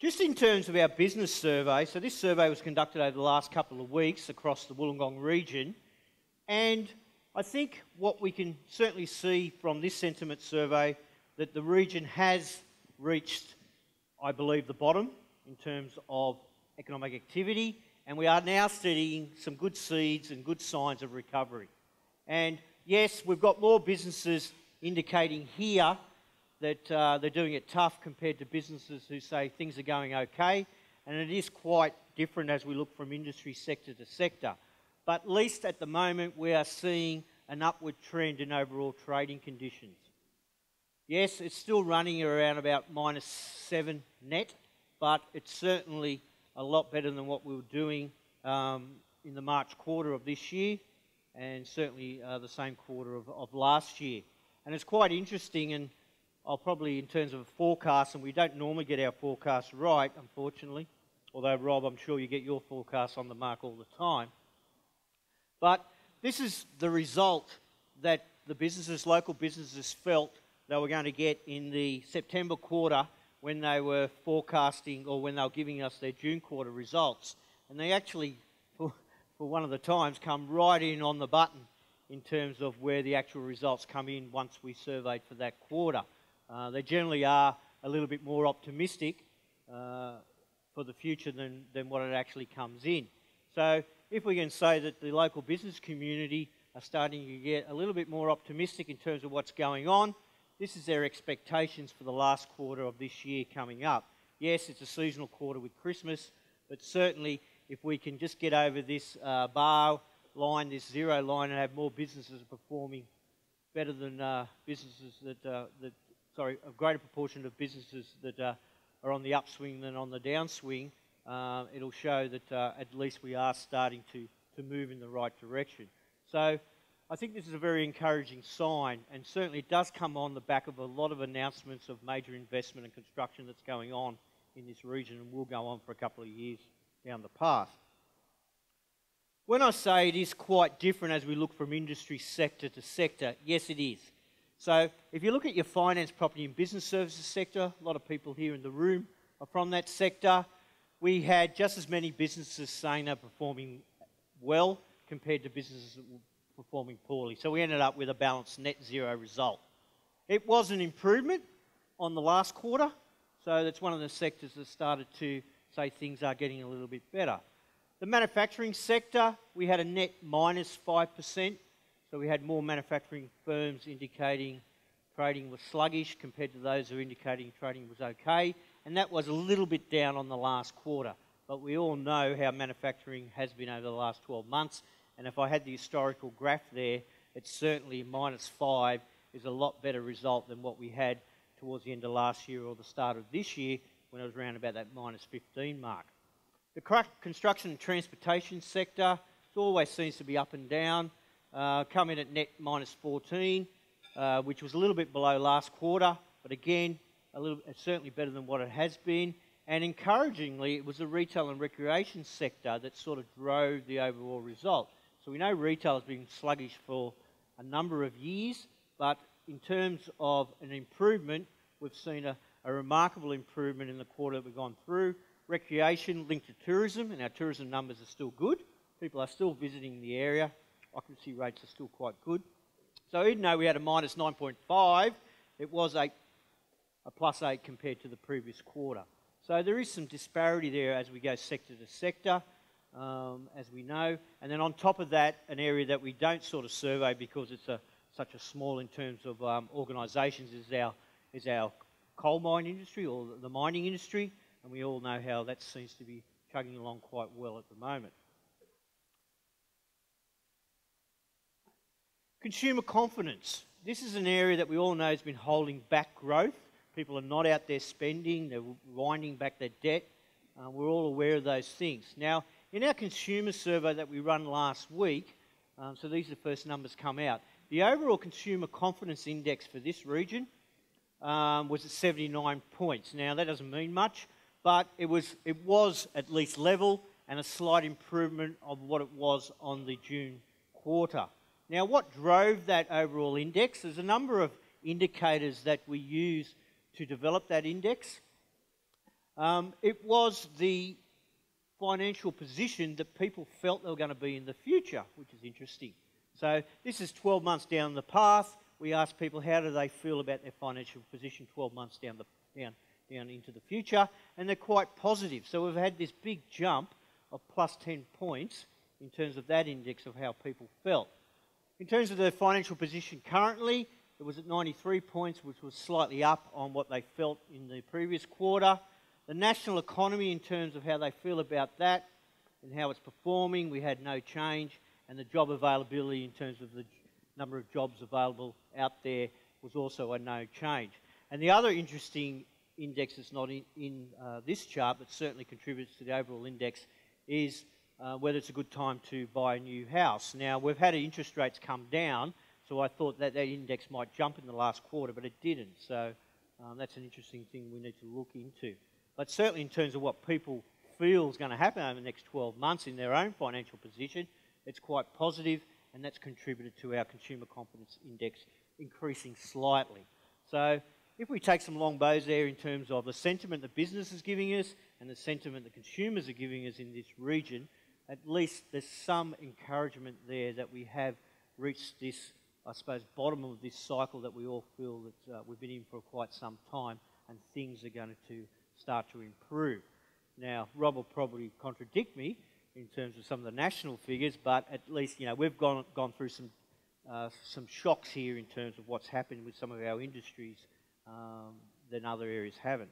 Just in terms of our business survey, so this survey was conducted over the last couple of weeks across the Wollongong region, and I think what we can certainly see from this sentiment survey that the region has reached, I believe, the bottom in terms of economic activity, and we are now seeing some good seeds and good signs of recovery. And yes, we've got more businesses indicating here that they're doing it tough compared to businesses who say things are going okay, and it is quite different as we look from industry sector to sector. But at least at the moment we are seeing an upward trend in overall trading conditions. Yes, it's still running around about -7 net, but it's certainly a lot better than what we were doing in the March quarter of this year, and certainly the same quarter of last year. And it's quite interesting, and I'll probably, in terms of a forecast, and we don't normally get our forecasts right, unfortunately, although, Rob, I'm sure you get your forecasts on the mark all the time. But this is the result that the businesses, local businesses, felt they were going to get in the September quarter when they were forecasting, or when they were giving us their June quarter results. And they actually, for one of the times, come right in on the button in terms of where the actual results come in once we surveyed for that quarter. They generally are a little bit more optimistic for the future than what it actually comes in. So if we can say that the local business community are starting to get a little bit more optimistic in terms of what's going on, this is their expectations for the last quarter of this year coming up. Yes, it's a seasonal quarter with Christmas, but certainly if we can just get over this bar line, this zero line, and have more businesses performing better than businesses a greater proportion of businesses that are on the upswing than on the downswing, it'll show that at least we are starting to move in the right direction. So I think this is a very encouraging sign, and certainly it does come on the back of a lot of announcements of major investment and construction that's going on in this region and will go on for a couple of years down the path. When I say it is quite different as we look from industry sector to sector, yes it is. So if you look at your finance, property and business services sector, a lot of people here in the room are from that sector. We had just as many businesses saying they're performing well compared to businesses that were performing poorly. So we ended up with a balanced net zero result. It was an improvement on the last quarter, so that's one of the sectors that started to say things are getting a little bit better. The manufacturing sector, we had a net -5%. So we had more manufacturing firms indicating trading was sluggish compared to those who were indicating trading was okay. And that was a little bit down on the last quarter. But we all know how manufacturing has been over the last 12 months. And if I had the historical graph there, it's certainly -5 is a lot better result than what we had towards the end of last year or the start of this year when it was around about that -15 mark. The construction and transportation sector, it always seems to be up and down. Come in at net -14, which was a little bit below last quarter, but again, it's certainly better than what it has been. And encouragingly, it was the retail and recreation sector that sort of drove the overall result. So we know retail has been sluggish for a number of years, but in terms of an improvement, we've seen a remarkable improvement in the quarter that we've gone through. Recreation linked to tourism, and our tourism numbers are still good. People are still visiting the area. Occupancy rates are still quite good. So even though we had a -9.5, it was a +8 compared to the previous quarter. So there is some disparity there as we go sector to sector, as we know. And then on top of that, an area that we don't sort of survey because it's such a small in terms of organisations is our coal mine industry or the mining industry. And we all know how that seems to be chugging along quite well at the moment. Consumer confidence. This is an area that we all know has been holding back growth. People are not out there spending, they're winding back their debt. We're all aware of those things. Now, in our consumer survey that we run last week, so these are the first numbers come out, the overall consumer confidence index for this region was at 79 points. Now, that doesn't mean much, but it was at least level and a slight improvement of what it was on the June quarter. Now, what drove that overall index? There's a number of indicators that we use to develop that index. It was the financial position that people felt they were going to be in the future, which is interesting. So this is 12 months down the path. We asked people how do they feel about their financial position 12 months down into the future, and they're quite positive. So we've had this big jump of plus 10 points in terms of that index of how people felt. In terms of the financial position currently, it was at 93 points, which was slightly up on what they felt in the previous quarter. The national economy, in terms of how they feel about that and how it's performing, we had no change. And the job availability, in terms of the number of jobs available out there, was also a no change. And the other interesting index that's not in this chart, but certainly contributes to the overall index, is whether it's a good time to buy a new house. Now, we've had interest rates come down, so I thought that that index might jump in the last quarter, but it didn't. So that's an interesting thing we need to look into. But certainly in terms of what people feel is going to happen over the next 12 months in their own financial position, it's quite positive, and that's contributed to our consumer confidence index increasing slightly. So if we take some long bows there in terms of the sentiment the business is giving us and the sentiment the consumers are giving us in this region, at least there's some encouragement there that we have reached this, I suppose, bottom of this cycle that we all feel that we've been in for quite some time, and things are going to start to improve. Now, Rob will probably contradict me in terms of some of the national figures, but at least, you know, we've gone through some shocks here in terms of what's happened with some of our industries than other areas haven't.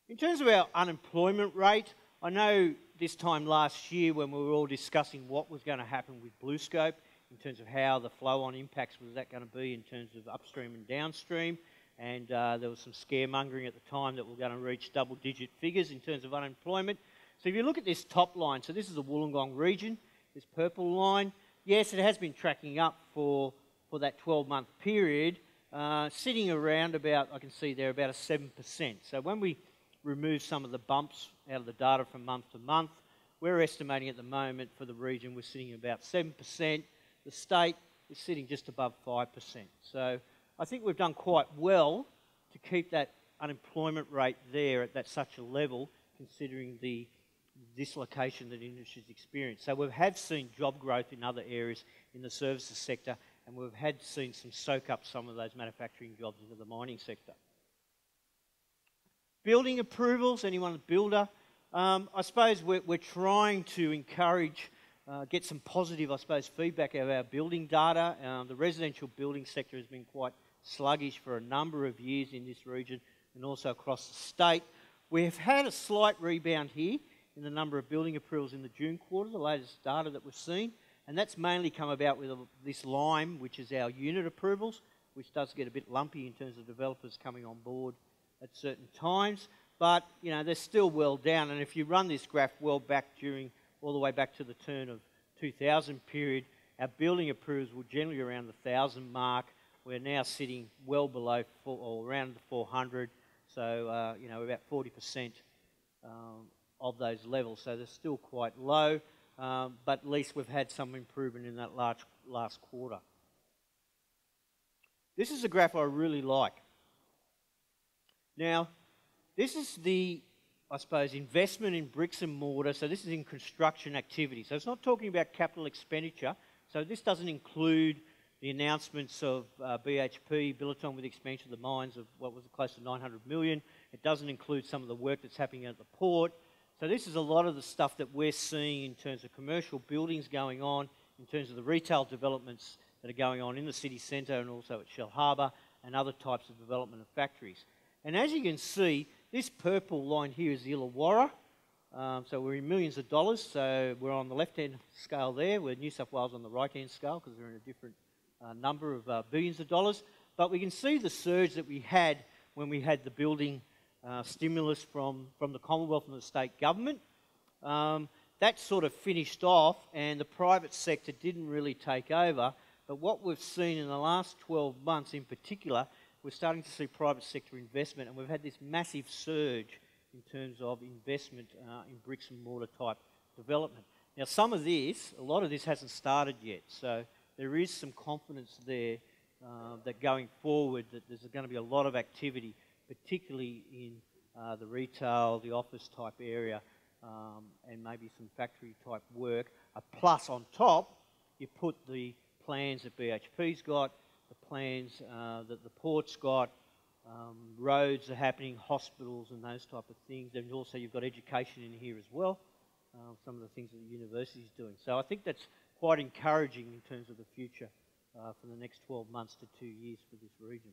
In terms of our unemployment rate, I know this time last year when we were all discussing what was going to happen with BlueScope in terms of how the flow-on impacts was that going to be in terms of upstream and downstream, and there was some scaremongering at the time that we're going to reach double-digit figures in terms of unemployment. So if you look at this top line, so this is the Wollongong region, this purple line, yes, it has been tracking up for that 12-month period, sitting around about, I can see there, about a 7%. So when we remove some of the bumps out of the data from month to month, we're estimating at the moment for the region we're sitting at about 7%. The state is sitting just above 5%. So I think we've done quite well to keep that unemployment rate there at such a level, considering the dislocation that industry's experienced. So we have seen job growth in other areas in the services sector, and we've seen some soak up some of those manufacturing jobs into the mining sector. Building approvals, anyone a builder? I suppose we're trying to encourage, get some positive, I suppose, feedback out of our building data. The residential building sector has been quite sluggish for a number of years in this region and also across the state. We have had a slight rebound here in the number of building approvals in the June quarter, the latest data that we've seen, and that's mainly come about with this line, which is our unit approvals, which does get a bit lumpy in terms of developers coming on board at certain times, but you know, they're still well down. And if you run this graph well back all the way back to the turn of 2000 period, our building approvals were generally around the 1,000 mark. We're now sitting well below or around the 400, so you know, about 40% of those levels. So they're still quite low, but at least we've had some improvement in that last quarter. This is a graph I really like. Now, this is the, I suppose, investment in bricks and mortar. So this is in construction activity. So it's not talking about capital expenditure. So this doesn't include the announcements of BHP, Billiton, with the expansion of the mines of what was close to 900 million. It doesn't include some of the work that's happening at the port. So this is a lot of the stuff that we're seeing in terms of commercial buildings going on, in terms of the retail developments that are going on in the city centre and also at Shell Harbour and other types of development of factories. And as you can see, this purple line here is the Illawarra. So we're in millions of dollars. So we're on the left-hand scale there. We're New South Wales on the right-hand scale because we're in a different number of billions of dollars. But we can see the surge that we had when we had the building stimulus from the Commonwealth and the state government. That sort of finished off and the private sector didn't really take over. But what we've seen in the last 12 months in particular, we're starting to see private sector investment, and we've had this massive surge in terms of investment in bricks and mortar type development. Now, a lot of this hasn't started yet, so there is some confidence there that going forward that there's going to be a lot of activity, particularly in the retail, the office type area, and maybe some factory type work. Plus on top, you put the plans that BHP's got, the plans that the port's got, roads are happening, hospitals and those type of things. And also you've got education in here as well, some of the things that the university is doing. So I think that's quite encouraging in terms of the future for the next 12 months to 2 years for this region.